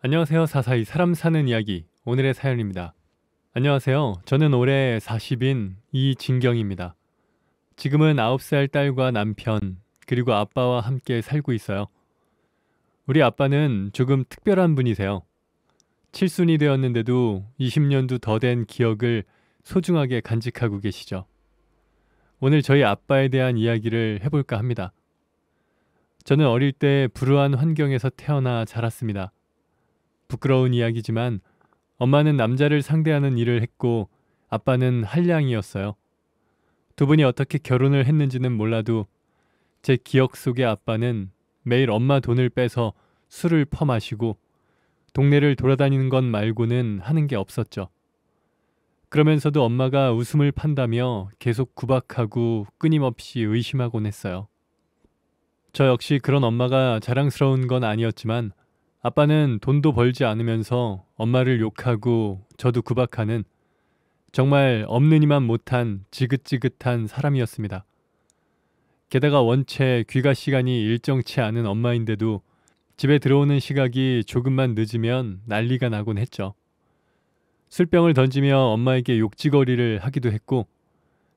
안녕하세요. 사사이 사람 사는 이야기 오늘의 사연입니다. 안녕하세요. 저는 올해 40인 이진경입니다. 지금은 9살 딸과 남편 그리고 아빠와 함께 살고 있어요. 우리 아빠는 조금 특별한 분이세요. 칠순이 되었는데도 20년도 더 된 기억을 소중하게 간직하고 계시죠. 오늘 저희 아빠에 대한 이야기를 해볼까 합니다. 저는 어릴 때 불우한 환경에서 태어나 자랐습니다. 부끄러운 이야기지만 엄마는 남자를 상대하는 일을 했고 아빠는 한량이었어요. 두 분이 어떻게 결혼을 했는지는 몰라도 제 기억 속의 아빠는 매일 엄마 돈을 빼서 술을 퍼마시고 동네를 돌아다니는 것 말고는 하는 게 없었죠. 그러면서도 엄마가 웃음을 판다며 계속 구박하고 끊임없이 의심하곤 했어요. 저 역시 그런 엄마가 자랑스러운 건 아니었지만 아빠는 돈도 벌지 않으면서 엄마를 욕하고 저도 구박하는 정말 없느니만 못한 지긋지긋한 사람이었습니다. 게다가 원체 귀가 시간이 일정치 않은 엄마인데도 집에 들어오는 시각이 조금만 늦으면 난리가 나곤 했죠. 술병을 던지며 엄마에게 욕지거리를 하기도 했고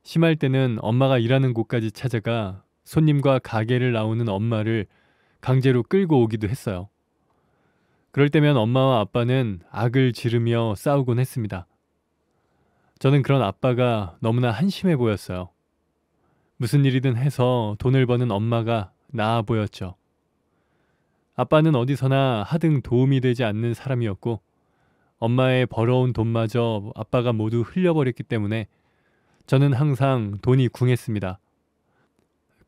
심할 때는 엄마가 일하는 곳까지 찾아가 손님과 가게를 나오는 엄마를 강제로 끌고 오기도 했어요. 그럴 때면 엄마와 아빠는 악을 지르며 싸우곤 했습니다. 저는 그런 아빠가 너무나 한심해 보였어요. 무슨 일이든 해서 돈을 버는 엄마가 나아 보였죠. 아빠는 어디서나 하등 도움이 되지 않는 사람이었고 엄마의 벌어온 돈마저 아빠가 모두 흘려버렸기 때문에 저는 항상 돈이 궁했습니다.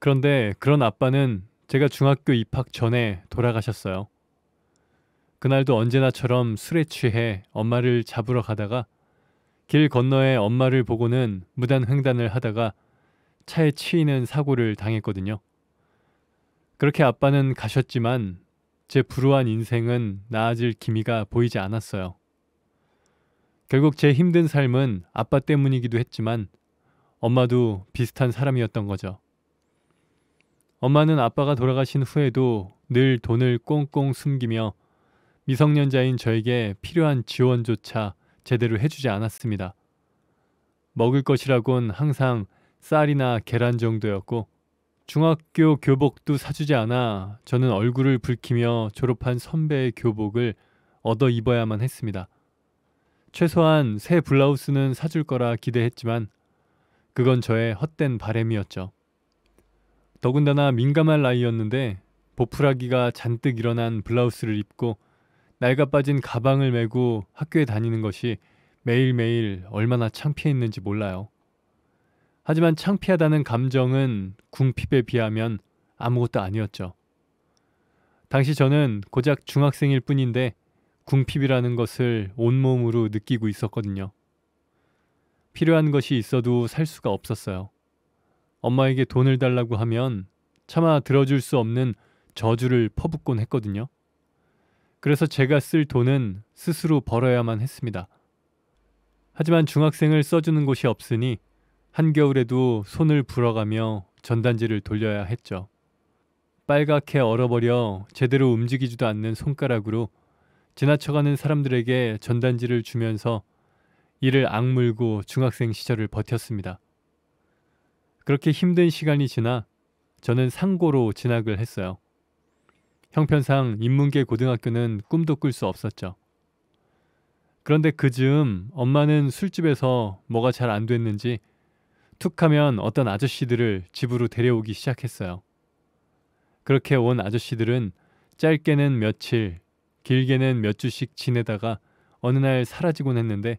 그런데 그런 아빠는 제가 중학교 입학 전에 돌아가셨어요. 그날도 언제나처럼 술에 취해 엄마를 잡으러 가다가 길 건너에 엄마를 보고는 무단횡단을 하다가 차에 치이는 사고를 당했거든요. 그렇게 아빠는 가셨지만 제 불우한 인생은 나아질 기미가 보이지 않았어요. 결국 제 힘든 삶은 아빠 때문이기도 했지만 엄마도 비슷한 사람이었던 거죠. 엄마는 아빠가 돌아가신 후에도 늘 돈을 꽁꽁 숨기며 미성년자인 저에게 필요한 지원조차 제대로 해주지 않았습니다. 먹을 것이라곤 항상 쌀이나 계란 정도였고 중학교 교복도 사주지 않아 저는 얼굴을 붉히며 졸업한 선배의 교복을 얻어 입어야만 했습니다. 최소한 새 블라우스는 사줄 거라 기대했지만 그건 저의 헛된 바램이었죠. 더군다나 민감한 나이였는데 보풀하기가 잔뜩 일어난 블라우스를 입고 낡아 빠진 가방을 메고 학교에 다니는 것이 매일매일 얼마나 창피했는지 몰라요. 하지만 창피하다는 감정은 궁핍에 비하면 아무것도 아니었죠. 당시 저는 고작 중학생일 뿐인데 궁핍이라는 것을 온몸으로 느끼고 있었거든요. 필요한 것이 있어도 살 수가 없었어요. 엄마에게 돈을 달라고 하면 차마 들어줄 수 없는 저주를 퍼붓곤 했거든요. 그래서 제가 쓸 돈은 스스로 벌어야만 했습니다. 하지만 중학생을 써주는 곳이 없으니 한겨울에도 손을 불어가며 전단지를 돌려야 했죠. 빨갛게 얼어버려 제대로 움직이지도 않는 손가락으로 지나쳐가는 사람들에게 전단지를 주면서 이를 악물고 중학생 시절을 버텼습니다. 그렇게 힘든 시간이 지나 저는 상고로 진학을 했어요. 형편상 인문계 고등학교는 꿈도 꿀 수 없었죠. 그런데 그 즈음 엄마는 술집에서 뭐가 잘 안 됐는지 툭하면 어떤 아저씨들을 집으로 데려오기 시작했어요. 그렇게 온 아저씨들은 짧게는 며칠, 길게는 몇 주씩 지내다가 어느 날 사라지곤 했는데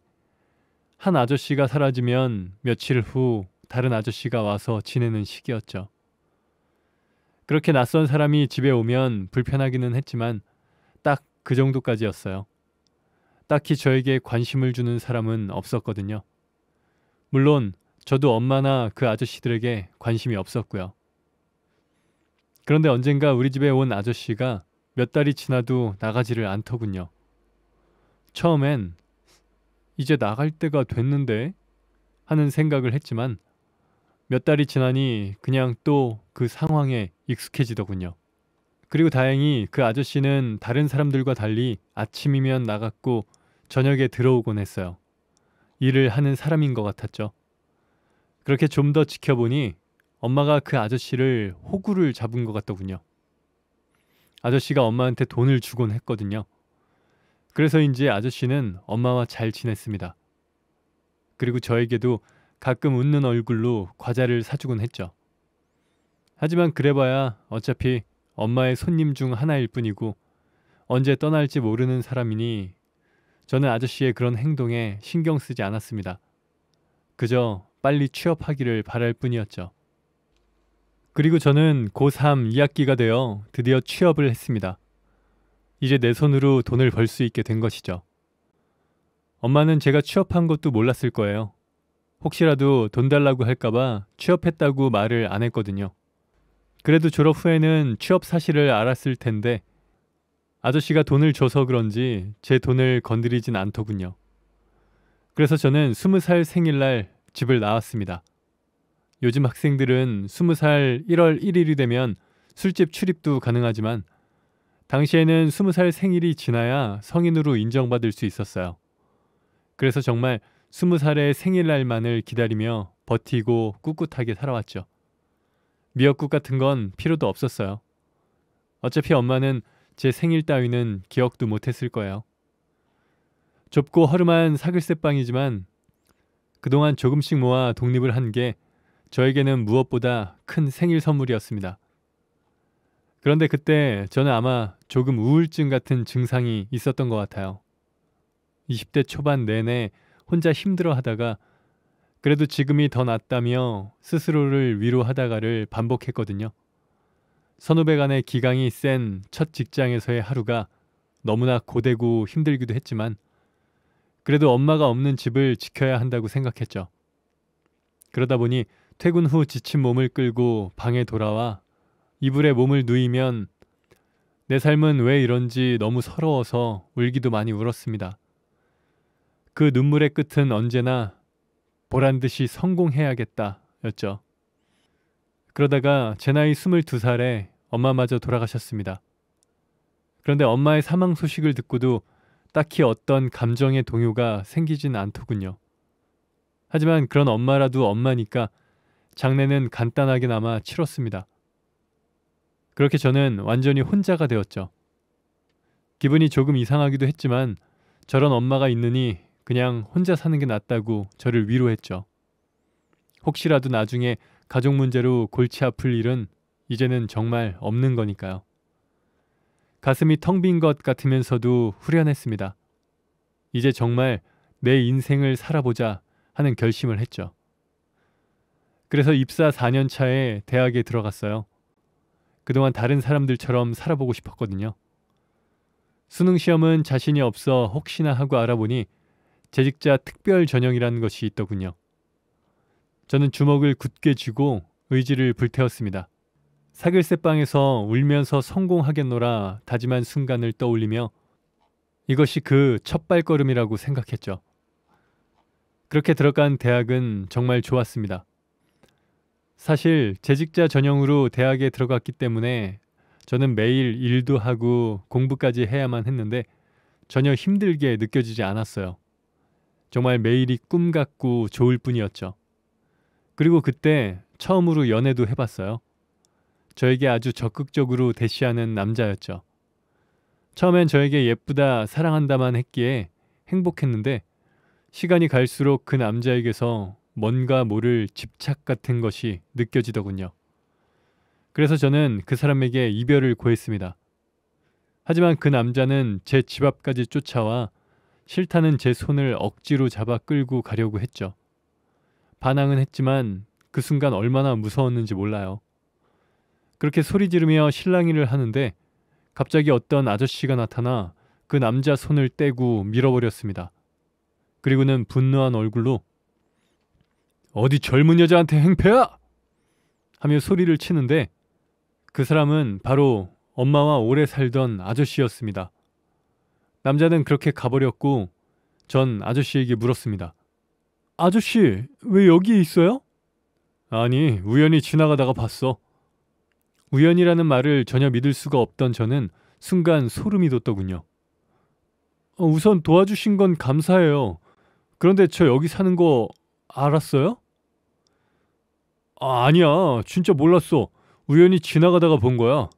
한 아저씨가 사라지면 며칠 후 다른 아저씨가 와서 지내는 시기였죠. 그렇게 낯선 사람이 집에 오면 불편하기는 했지만 딱 그 정도까지였어요. 딱히 저에게 관심을 주는 사람은 없었거든요. 물론 저도 엄마나 그 아저씨들에게 관심이 없었고요. 그런데 언젠가 우리 집에 온 아저씨가 몇 달이 지나도 나가지를 않더군요. 처음엔 이제 나갈 때가 됐는데 하는 생각을 했지만 몇 달이 지나니 그냥 또 그 상황에 익숙해지더군요. 그리고 다행히 그 아저씨는 다른 사람들과 달리 아침이면 나갔고 저녁에 들어오곤 했어요. 일을 하는 사람인 것 같았죠. 그렇게 좀 더 지켜보니 엄마가 그 아저씨를 호구를 잡은 것 같더군요. 아저씨가 엄마한테 돈을 주곤 했거든요. 그래서인지 아저씨는 엄마와 잘 지냈습니다. 그리고 저에게도 가끔 웃는 얼굴로 과자를 사주곤 했죠. 하지만 그래봐야 어차피 엄마의 손님 중 하나일 뿐이고 언제 떠날지 모르는 사람이니 저는 아저씨의 그런 행동에 신경 쓰지 않았습니다. 그저 빨리 취업하기를 바랄 뿐이었죠. 그리고 저는 고3 2학기가 되어 드디어 취업을 했습니다. 이제 내 손으로 돈을 벌 수 있게 된 것이죠. 엄마는 제가 취업한 것도 몰랐을 거예요. 혹시라도 돈 달라고 할까봐 취업했다고 말을 안 했거든요. 그래도 졸업 후에는 취업 사실을 알았을 텐데 아저씨가 돈을 줘서 그런지 제 돈을 건드리진 않더군요. 그래서 저는 20살 생일날 집을 나왔습니다. 요즘 학생들은 20살 1월 1일이 되면 술집 출입도 가능하지만 당시에는 20살 생일이 지나야 성인으로 인정받을 수 있었어요. 그래서 정말 20살의 생일날만을 기다리며 버티고 꿋꿋하게 살아왔죠. 미역국 같은 건 필요도 없었어요. 어차피 엄마는 제 생일 따위는 기억도 못했을 거예요. 좁고 허름한 사글세방이지만 그동안 조금씩 모아 독립을 한 게 저에게는 무엇보다 큰 생일 선물이었습니다. 그런데 그때 저는 아마 조금 우울증 같은 증상이 있었던 것 같아요. 20대 초반 내내 혼자 힘들어 하다가 그래도 지금이 더 낫다며 스스로를 위로하다가를 반복했거든요. 선후배 간의 기강이 센 첫 직장에서의 하루가 너무나 고되고 힘들기도 했지만 그래도 엄마가 없는 집을 지켜야 한다고 생각했죠. 그러다 보니 퇴근 후 지친 몸을 끌고 방에 돌아와 이불에 몸을 누이면 내 삶은 왜 이런지 너무 서러워서 울기도 많이 울었습니다. 그 눈물의 끝은 언제나 보란듯이 성공해야겠다 였죠. 그러다가 제 나이 22살에 엄마마저 돌아가셨습니다. 그런데 엄마의 사망 소식을 듣고도 딱히 어떤 감정의 동요가 생기진 않더군요. 하지만 그런 엄마라도 엄마니까 장례는 간단하게나마 치렀습니다. 그렇게 저는 완전히 혼자가 되었죠. 기분이 조금 이상하기도 했지만 저런 엄마가 있느니 그냥 혼자 사는 게 낫다고 저를 위로했죠. 혹시라도 나중에 가족 문제로 골치 아플 일은 이제는 정말 없는 거니까요. 가슴이 텅 빈 것 같으면서도 후련했습니다. 이제 정말 내 인생을 살아보자 하는 결심을 했죠. 그래서 입사 4년 차에 대학에 들어갔어요. 그동안 다른 사람들처럼 살아보고 싶었거든요. 수능 시험은 자신이 없어 혹시나 하고 알아보니 재직자 특별 전형이라는 것이 있더군요. 저는 주먹을 굳게 쥐고 의지를 불태웠습니다. 사글세방에서 울면서 성공하겠노라 다짐한 순간을 떠올리며 이것이 그 첫 발걸음이라고 생각했죠. 그렇게 들어간 대학은 정말 좋았습니다. 사실 재직자 전형으로 대학에 들어갔기 때문에 저는 매일 일도 하고 공부까지 해야만 했는데 전혀 힘들게 느껴지지 않았어요. 정말 매일이 꿈 같고 좋을 뿐이었죠. 그리고 그때 처음으로 연애도 해봤어요. 저에게 아주 적극적으로 대시하는 남자였죠. 처음엔 저에게 예쁘다, 사랑한다만 했기에 행복했는데 시간이 갈수록 그 남자에게서 뭔가 모를 집착 같은 것이 느껴지더군요. 그래서 저는 그 사람에게 이별을 고했습니다. 하지만 그 남자는 제 집 앞까지 쫓아와 싫다는 제 손을 억지로 잡아 끌고 가려고 했죠. 반항은 했지만 그 순간 얼마나 무서웠는지 몰라요. 그렇게 소리 지르며 실랑이를 하는데 갑자기 어떤 아저씨가 나타나 그 남자 손을 떼고 밀어버렸습니다. 그리고는 분노한 얼굴로 어디 젊은 여자한테 행패야! 하며 소리를 치는데 그 사람은 바로 엄마와 오래 살던 아저씨였습니다. 남자는 그렇게 가버렸고 전 아저씨에게 물었습니다. 아저씨, 왜 여기에 있어요? 아니, 우연히 지나가다가 봤어. 우연이라는 말을 전혀 믿을 수가 없던 저는 순간 소름이 돋더군요. 우선 도와주신 건 감사해요. 그런데 저 여기 사는 거 알았어요? 아니야. 진짜 몰랐어. 우연히 지나가다가 본 거야.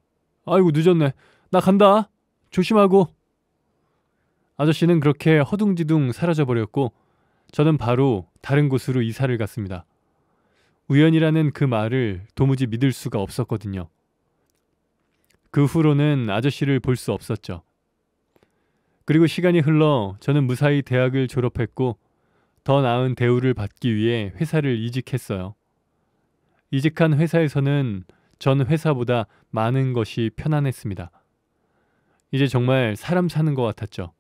아이고, 늦었네. 나 간다. 조심하고. 아저씨는 그렇게 허둥지둥 사라져버렸고 저는 바로 다른 곳으로 이사를 갔습니다. 우연이라는 그 말을 도무지 믿을 수가 없었거든요. 그 후로는 아저씨를 볼 수 없었죠. 그리고 시간이 흘러 저는 무사히 대학을 졸업했고 더 나은 대우를 받기 위해 회사를 이직했어요. 이직한 회사에서는 전 회사보다 많은 것이 편안했습니다. 이제 정말 사람 사는 것 같았죠.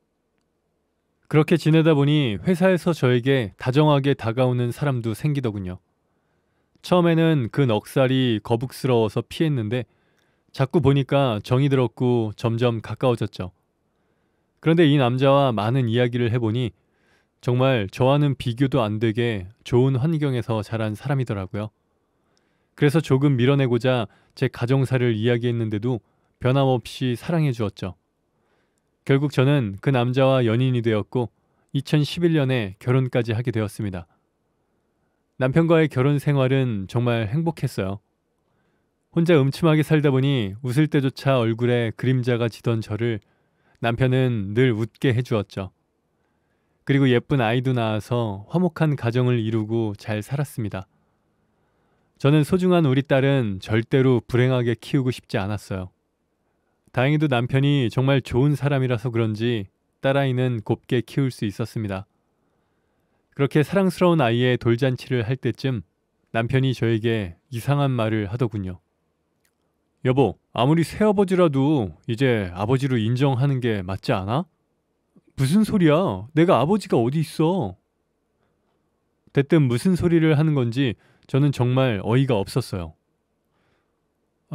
그렇게 지내다 보니 회사에서 저에게 다정하게 다가오는 사람도 생기더군요. 처음에는 그 넉살이 거북스러워서 피했는데 자꾸 보니까 정이 들었고 점점 가까워졌죠. 그런데 이 남자와 많은 이야기를 해보니 정말 저와는 비교도 안 되게 좋은 환경에서 자란 사람이더라고요. 그래서 조금 밀어내고자 제 가정사를 이야기했는데도 변함없이 사랑해 주었죠. 결국 저는 그 남자와 연인이 되었고 2011년에 결혼까지 하게 되었습니다. 남편과의 결혼 생활은 정말 행복했어요. 혼자 음침하게 살다 보니 웃을 때조차 얼굴에 그림자가 지던 저를 남편은 늘 웃게 해주었죠. 그리고 예쁜 아이도 낳아서 화목한 가정을 이루고 잘 살았습니다. 저는 소중한 우리 딸은 절대로 불행하게 키우고 싶지 않았어요. 다행히도 남편이 정말 좋은 사람이라서 그런지 딸아이는 곱게 키울 수 있었습니다. 그렇게 사랑스러운 아이의 돌잔치를 할 때쯤 남편이 저에게 이상한 말을 하더군요. 여보, 아무리 새아버지라도 이제 아버지로 인정하는 게 맞지 않아? 무슨 소리야? 내가 아버지가 어디 있어? 대뜸 무슨 소리를 하는 건지 저는 정말 어이가 없었어요.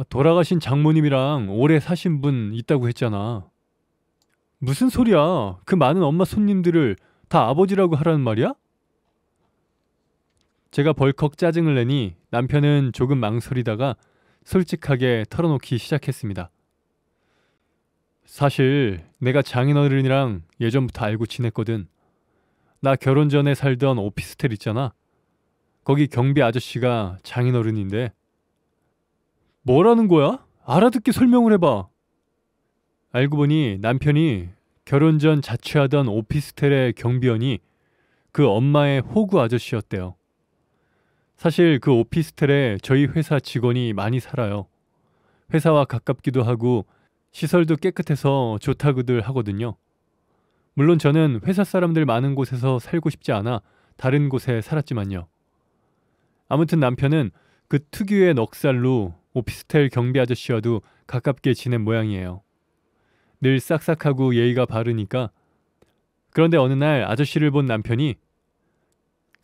돌아가신 장모님이랑 오래 사신 분 있다고 했잖아. 무슨 소리야? 그 많은 엄마 손님들을 다 아버지라고 하라는 말이야? 제가 벌컥 짜증을 내니 남편은 조금 망설이다가 솔직하게 털어놓기 시작했습니다. 사실 내가 장인어른이랑 예전부터 알고 지냈거든. 나 결혼 전에 살던 오피스텔 있잖아. 거기 경비 아저씨가 장인어른인데. 뭐라는 거야? 알아듣게 설명을 해봐. 알고 보니 남편이 결혼 전 자취하던 오피스텔의 경비원이 그 엄마의 호구 아저씨였대요. 사실 그 오피스텔에 저희 회사 직원이 많이 살아요. 회사와 가깝기도 하고 시설도 깨끗해서 좋다고들 하거든요. 물론 저는 회사 사람들 많은 곳에서 살고 싶지 않아 다른 곳에 살았지만요. 아무튼 남편은 그 특유의 넉살로 오피스텔 경비 아저씨와도 가깝게 지낸 모양이에요. 늘 싹싹하고 예의가 바르니까. 그런데 어느 날 아저씨를 본 남편이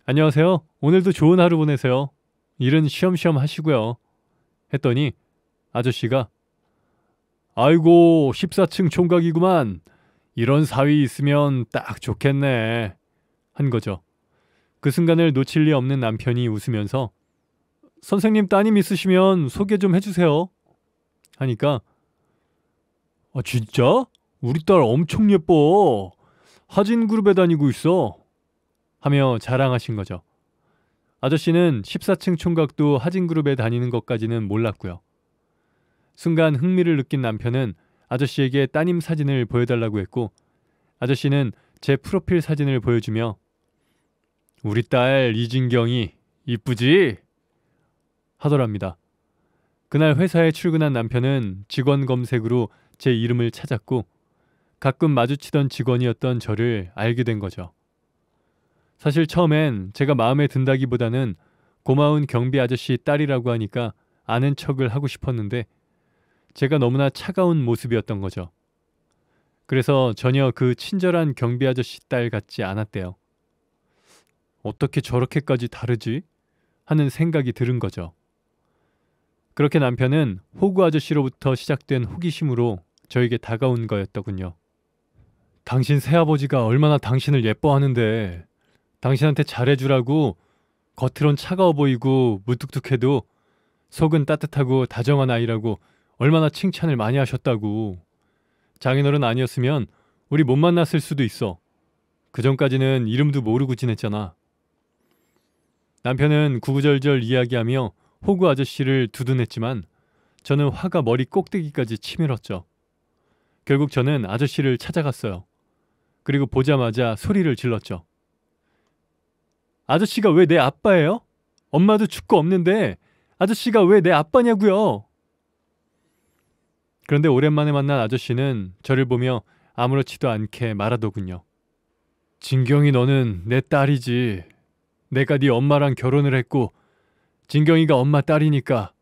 안녕하세요. 오늘도 좋은 하루 보내세요. 일은 쉬엄쉬엄 하시고요. 했더니 아저씨가 아이고 14층 총각이구만. 이런 사위 있으면 딱 좋겠네. 한 거죠. 그 순간을 놓칠 리 없는 남편이 웃으면서 선생님 따님 있으시면 소개 좀 해주세요. 하니까 진짜? 우리 딸 엄청 예뻐. 하진그룹에 다니고 있어. 하며 자랑하신 거죠. 아저씨는 14층 총각도 하진그룹에 다니는 것까지는 몰랐고요. 순간 흥미를 느낀 남편은 아저씨에게 따님 사진을 보여달라고 했고 아저씨는 제 프로필 사진을 보여주며 우리 딸 이진경이 이쁘지? 하더랍니다. 그날 회사에 출근한 남편은 직원 검색으로 제 이름을 찾았고 가끔 마주치던 직원이었던 저를 알게 된 거죠. 사실 처음엔 제가 마음에 든다기보다는 고마운 경비 아저씨 딸이라고 하니까 아는 척을 하고 싶었는데 제가 너무나 차가운 모습이었던 거죠. 그래서 전혀 그 친절한 경비 아저씨 딸 같지 않았대요. 어떻게 저렇게까지 다르지? 하는 생각이 들은 거죠. 그렇게 남편은 호구 아저씨로부터 시작된 호기심으로 저에게 다가온 거였더군요. 당신 새아버지가 얼마나 당신을 예뻐하는데 당신한테 잘해주라고 겉으론 차가워 보이고 무뚝뚝해도 속은 따뜻하고 다정한 아이라고 얼마나 칭찬을 많이 하셨다고. 장인어른 아니었으면 우리 못 만났을 수도 있어. 그전까지는 이름도 모르고 지냈잖아. 남편은 구구절절 이야기하며 호구 아저씨를 두둔했지만 저는 화가 머리 꼭대기까지 치밀었죠. 결국 저는 아저씨를 찾아갔어요. 그리고 보자마자 소리를 질렀죠. 아저씨가 왜 내 아빠예요? 엄마도 죽고 없는데 아저씨가 왜 내 아빠냐고요? 그런데 오랜만에 만난 아저씨는 저를 보며 아무렇지도 않게 말하더군요. 진경이 너는 내 딸이지. 내가 네 엄마랑 결혼을 했고 진경이가 엄마 딸이니까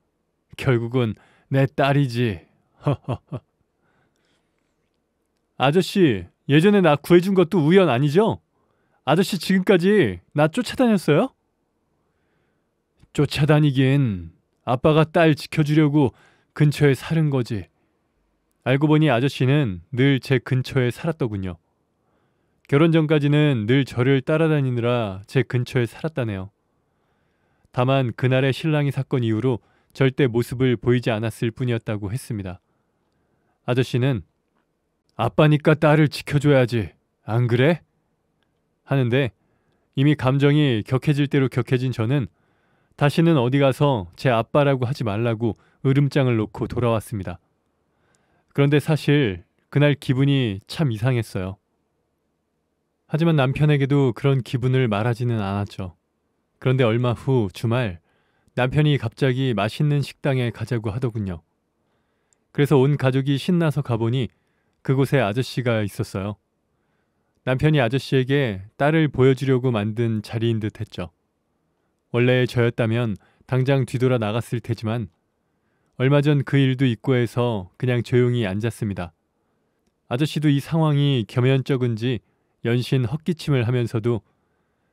결국은 내 딸이지. 아저씨, 예전에 나 구해준 것도 우연 아니죠? 아저씨 지금까지 나 쫓아다녔어요? 쫓아다니긴 아빠가 딸 지켜주려고 근처에 사는 거지. 알고 보니 아저씨는 늘 제 근처에 살았더군요. 결혼 전까지는 늘 저를 따라다니느라 제 근처에 살았다네요. 다만 그날의 신랑이 사건 이후로 절대 모습을 보이지 않았을 뿐이었다고 했습니다. 아저씨는 아빠니까 딸을 지켜줘야지. 안 그래? 하는데 이미 감정이 격해질 대로 격해진 저는 다시는 어디 가서 제 아빠라고 하지 말라고 으름장을 놓고 돌아왔습니다. 그런데 사실 그날 기분이 참 이상했어요. 하지만 남편에게도 그런 기분을 말하지는 않았죠. 그런데 얼마 후 주말 남편이 갑자기 맛있는 식당에 가자고 하더군요. 그래서 온 가족이 신나서 가보니 그곳에 아저씨가 있었어요. 남편이 아저씨에게 딸을 보여주려고 만든 자리인 듯 했죠. 원래 저였다면 당장 뒤돌아 나갔을 테지만 얼마 전 그 일도 있고 해서 그냥 조용히 앉았습니다. 아저씨도 이 상황이 겸연쩍은지 연신 헛기침을 하면서도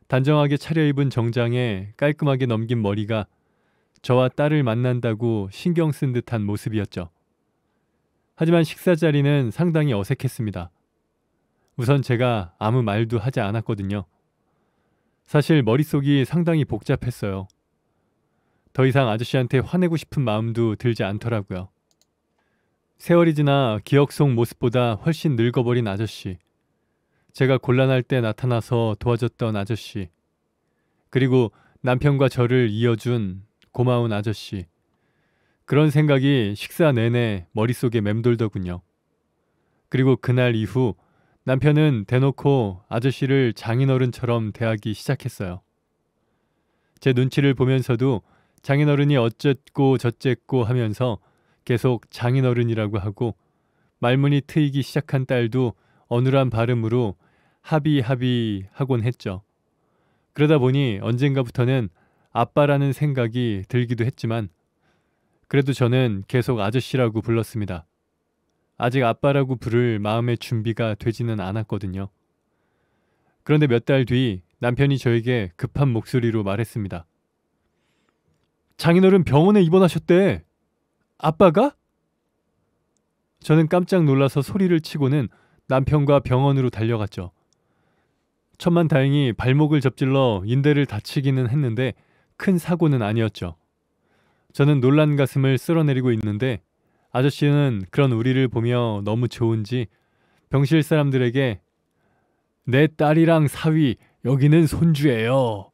단정하게 차려입은 정장에 깔끔하게 넘긴 머리가 저와 딸을 만난다고 신경 쓴 듯한 모습이었죠. 하지만 식사 자리는 상당히 어색했습니다. 우선 제가 아무 말도 하지 않았거든요. 사실 머릿속이 상당히 복잡했어요. 더 이상 아저씨한테 화내고 싶은 마음도 들지 않더라고요. 세월이 지나 기억 속 모습보다 훨씬 늙어버린 아저씨. 제가 곤란할 때 나타나서 도와줬던 아저씨. 그리고 남편과 저를 이어준 고마운 아저씨. 그런 생각이 식사 내내 머릿속에 맴돌더군요. 그리고 그날 이후 남편은 대놓고 아저씨를 장인어른처럼 대하기 시작했어요. 제 눈치를 보면서도 장인어른이 어쨌고 저쨌고 하면서 계속 장인어른이라고 하고 말문이 트이기 시작한 딸도 어눌한 발음으로 하비 하곤 했죠. 그러다 보니 언젠가부터는 아빠라는 생각이 들기도 했지만 그래도 저는 계속 아저씨라고 불렀습니다. 아직 아빠라고 부를 마음의 준비가 되지는 않았거든요. 그런데 몇 달 뒤 남편이 저에게 급한 목소리로 말했습니다. 장인어른 병원에 입원하셨대. 아빠가? 저는 깜짝 놀라서 소리를 치고는 남편과 병원으로 달려갔죠. 천만다행히 발목을 접질러 인대를 다치기는 했는데 큰 사고는 아니었죠. 저는 놀란 가슴을 쓸어내리고 있는데 아저씨는 그런 우리를 보며 너무 좋은지 병실 사람들에게 내 딸이랑 사위 여기는 손주예요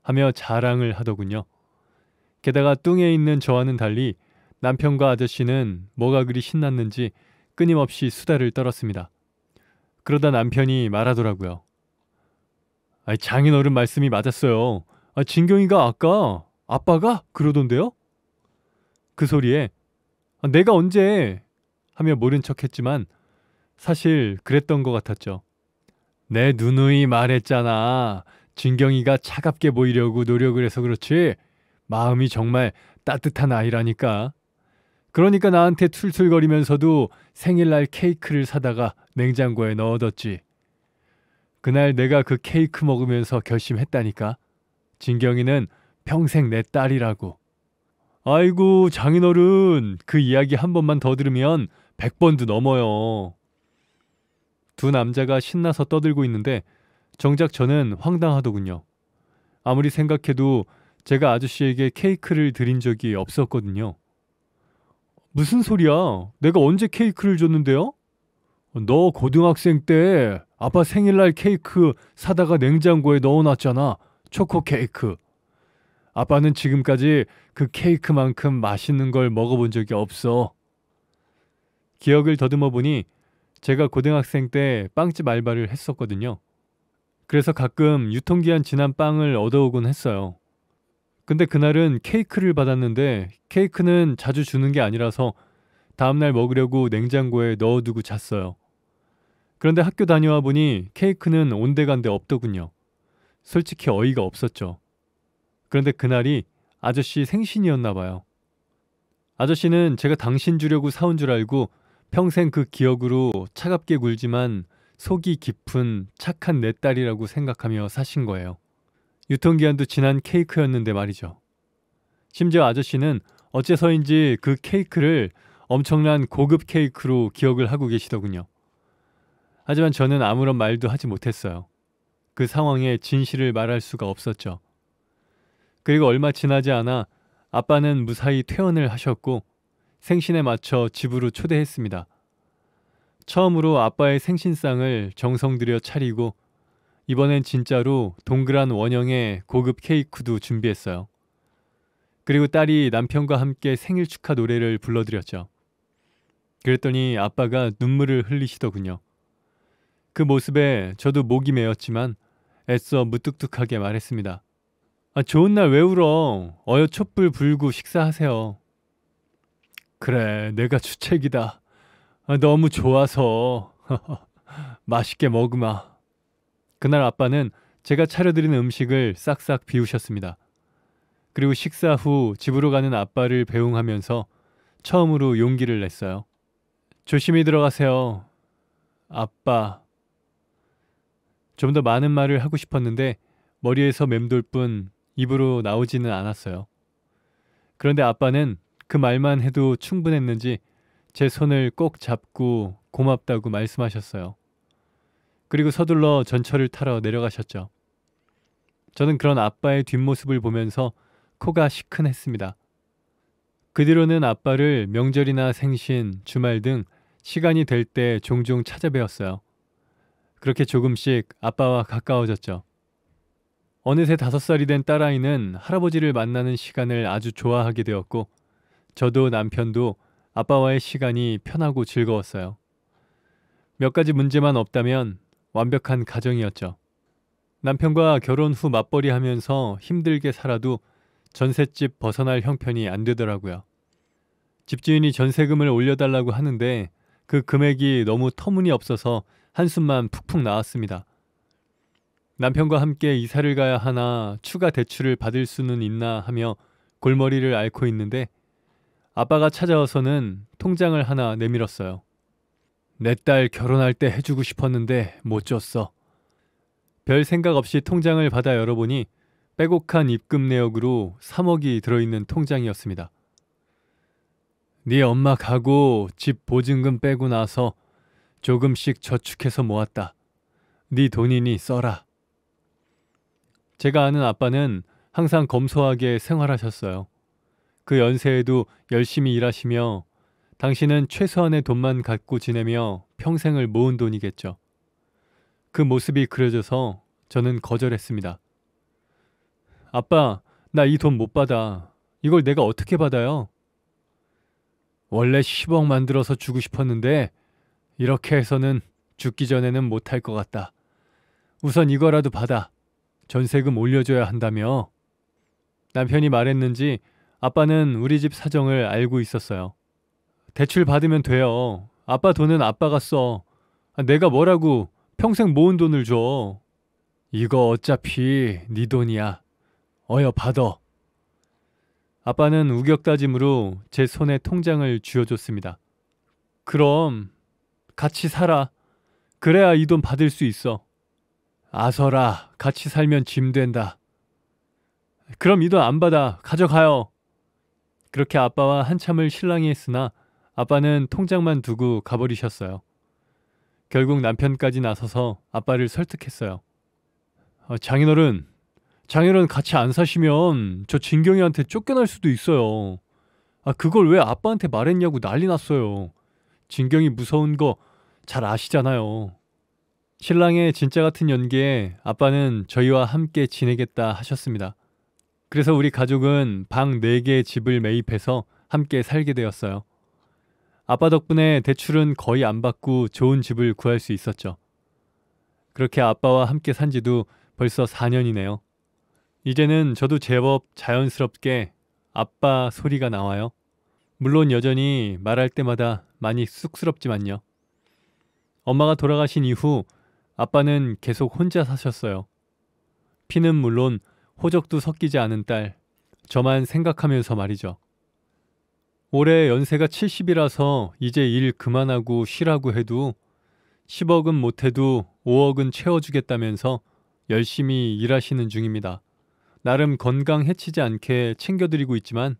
하며 자랑을 하더군요. 게다가 뚱에 있는 저와는 달리 남편과 아저씨는 뭐가 그리 신났는지 끊임없이 수다를 떨었습니다. 그러다 남편이 말하더라고요. 장인어른 말씀이 맞았어요. 진경이가 아까 아빠가 그러던데요? 그 소리에 내가 언제 하며 모른 척했지만 사실 그랬던 것 같았죠. 내 누누이 말했잖아. 진경이가 차갑게 보이려고 노력을 해서 그렇지 마음이 정말 따뜻한 아이라니까. 그러니까 나한테 툴툴거리면서도 생일날 케이크를 사다가 냉장고에 넣어뒀지. 그날 내가 그 케이크 먹으면서 결심했다니까. 진경이는 평생 내 딸이라고. 아이고 장인어른 그 이야기 한 번만 더 들으면 100번도 넘어요. 두 남자가 신나서 떠들고 있는데 정작 저는 황당하더군요. 아무리 생각해도 제가 아저씨에게 케이크를 드린 적이 없었거든요. 무슨 소리야? 내가 언제 케이크를 줬는데요? 너 고등학생 때 아빠 생일날 케이크 사다가 냉장고에 넣어놨잖아. 초코 케이크. 아빠는 지금까지 그 케이크만큼 맛있는 걸 먹어본 적이 없어. 기억을 더듬어 보니 제가 고등학생 때 빵집 알바를 했었거든요. 그래서 가끔 유통기한 지난 빵을 얻어오곤 했어요. 근데 그날은 케이크를 받았는데 케이크는 자주 주는 게 아니라서 다음날 먹으려고 냉장고에 넣어두고 잤어요. 그런데 학교 다녀와 보니 케이크는 온데간데 없더군요. 솔직히 어이가 없었죠. 그런데 그날이 아저씨 생신이었나 봐요. 아저씨는 제가 당신 주려고 사온 줄 알고 평생 그 기억으로 차갑게 굴지만 속이 깊은 착한 내 딸이라고 생각하며 사신 거예요. 유통기한도 지난 케이크였는데 말이죠. 심지어 아저씨는 어째서인지 그 케이크를 엄청난 고급 케이크로 기억을 하고 계시더군요. 하지만 저는 아무런 말도 하지 못했어요. 그 상황에 진실을 말할 수가 없었죠. 그리고 얼마 지나지 않아 아빠는 무사히 퇴원을 하셨고 생신에 맞춰 집으로 초대했습니다. 처음으로 아빠의 생신상을 정성 들여 차리고 이번엔 진짜로 동그란 원형의 고급 케이크도 준비했어요. 그리고 딸이 남편과 함께 생일 축하 노래를 불러드렸죠. 그랬더니 아빠가 눈물을 흘리시더군요. 그 모습에 저도 목이 메었지만 애써 무뚝뚝하게 말했습니다. 좋은 날 왜 울어? 어여 촛불 불고 식사하세요. 그래, 내가 주책이다. 너무 좋아서 맛있게 먹으마. 그날 아빠는 제가 차려드린 음식을 싹싹 비우셨습니다. 그리고 식사 후 집으로 가는 아빠를 배웅하면서 처음으로 용기를 냈어요. 조심히 들어가세요. 아빠. 좀 더 많은 말을 하고 싶었는데 머리에서 맴돌 뿐 입으로 나오지는 않았어요. 그런데 아빠는 그 말만 해도 충분했는지 제 손을 꼭 잡고 고맙다고 말씀하셨어요. 그리고 서둘러 전철을 타러 내려가셨죠. 저는 그런 아빠의 뒷모습을 보면서 코가 시큰했습니다. 그 뒤로는 아빠를 명절이나 생신, 주말 등 시간이 될 때 종종 찾아뵈었어요. 그렇게 조금씩 아빠와 가까워졌죠. 어느새 5살이 된 딸아이는 할아버지를 만나는 시간을 아주 좋아하게 되었고 저도 남편도 아빠와의 시간이 편하고 즐거웠어요. 몇 가지 문제만 없다면 완벽한 가정이었죠. 남편과 결혼 후 맞벌이 하면서 힘들게 살아도 전셋집 벗어날 형편이 안 되더라고요. 집주인이 전세금을 올려달라고 하는데 그 금액이 너무 터무니없어서 한숨만 푹푹 나왔습니다. 남편과 함께 이사를 가야 하나 추가 대출을 받을 수는 있나 하며 골머리를 앓고 있는데 아빠가 찾아와서는 통장을 하나 내밀었어요. 내 딸 결혼할 때 해주고 싶었는데 못 줬어. 별 생각 없이 통장을 받아 열어보니 빼곡한 입금 내역으로 3억이 들어있는 통장이었습니다. 네 엄마 가고 집 보증금 빼고 나서 조금씩 저축해서 모았다. 네 돈이니 써라. 제가 아는 아빠는 항상 검소하게 생활하셨어요. 그 연세에도 열심히 일하시며 당신은 최소한의 돈만 갖고 지내며 평생을 모은 돈이겠죠. 그 모습이 그려져서 저는 거절했습니다. 아빠, 나 이 돈 못 받아. 이걸 내가 어떻게 받아요? 원래 10억 만들어서 주고 싶었는데 이렇게 해서는 죽기 전에는 못할 것 같다. 우선 이거라도 받아. 전세금 올려줘야 한다며. 남편이 말했는지 아빠는 우리 집 사정을 알고 있었어요. 대출 받으면 돼요. 아빠 돈은 아빠가 써. 내가 뭐라고 평생 모은 돈을 줘. 이거 어차피 네 돈이야. 어여 받아. 아빠는 우격다짐으로 제 손에 통장을 쥐어줬습니다. 그럼 같이 살아. 그래야 이 돈 받을 수 있어. 아서라, 같이 살면 짐 된다. 그럼 이 돈 안 받아. 가져가요. 그렇게 아빠와 한참을 실랑이 했으나 아빠는 통장만 두고 가버리셨어요. 결국 남편까지 나서서 아빠를 설득했어요. 장인어른, 장인어른 같이 안 사시면 저 진경이한테 쫓겨날 수도 있어요. 아, 그걸 왜 아빠한테 말했냐고 난리 났어요. 진경이 무서운 거 잘 아시잖아요. 신랑의 진짜 같은 연기에 아빠는 저희와 함께 지내겠다 하셨습니다. 그래서 우리 가족은 방 4개의 집을 매입해서 함께 살게 되었어요. 아빠 덕분에 대출은 거의 안 받고 좋은 집을 구할 수 있었죠. 그렇게 아빠와 함께 산 지도 벌써 4년이네요. 이제는 저도 제법 자연스럽게 아빠 소리가 나와요. 물론 여전히 말할 때마다 많이 쑥스럽지만요. 엄마가 돌아가신 이후 아빠는 계속 혼자 사셨어요. 피는 물론 호적도 섞이지 않은 딸, 저만 생각하면서 말이죠. 올해 연세가 70이라서 이제 일 그만하고 쉬라고 해도 10억은 못해도 5억은 채워주겠다면서 열심히 일하시는 중입니다. 나름 건강 해치지 않게 챙겨드리고 있지만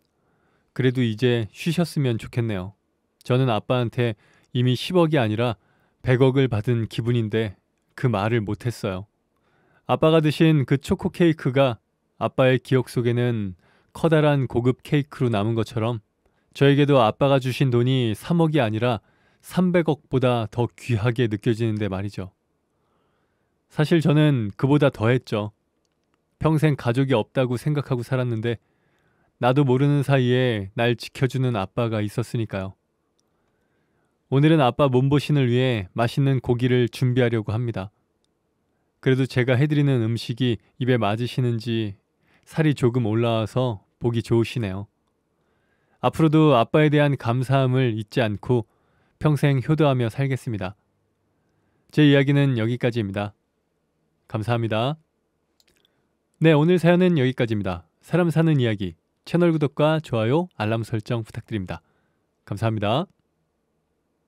그래도 이제 쉬셨으면 좋겠네요. 저는 아빠한테 이미 10억이 아니라 100억을 받은 기분인데 그 말을 못했어요. 아빠가 드신 그 초코 케이크가 아빠의 기억 속에는 커다란 고급 케이크로 남은 것처럼 저에게도 아빠가 주신 돈이 3억이 아니라 300억보다 더 귀하게 느껴지는데 말이죠. 사실 저는 그보다 더 했죠. 평생 가족이 없다고 생각하고 살았는데 나도 모르는 사이에 날 지켜주는 아빠가 있었으니까요. 오늘은 아빠 몸보신을 위해 맛있는 고기를 준비하려고 합니다. 그래도 제가 해드리는 음식이 입에 맞으시는지 살이 조금 올라와서 보기 좋으시네요. 앞으로도 아빠에 대한 감사함을 잊지 않고 평생 효도하며 살겠습니다. 제 이야기는 여기까지입니다. 감사합니다. 네, 오늘 사연은 여기까지입니다. 사람 사는 이야기, 채널 구독과 좋아요, 알람 설정 부탁드립니다. 감사합니다.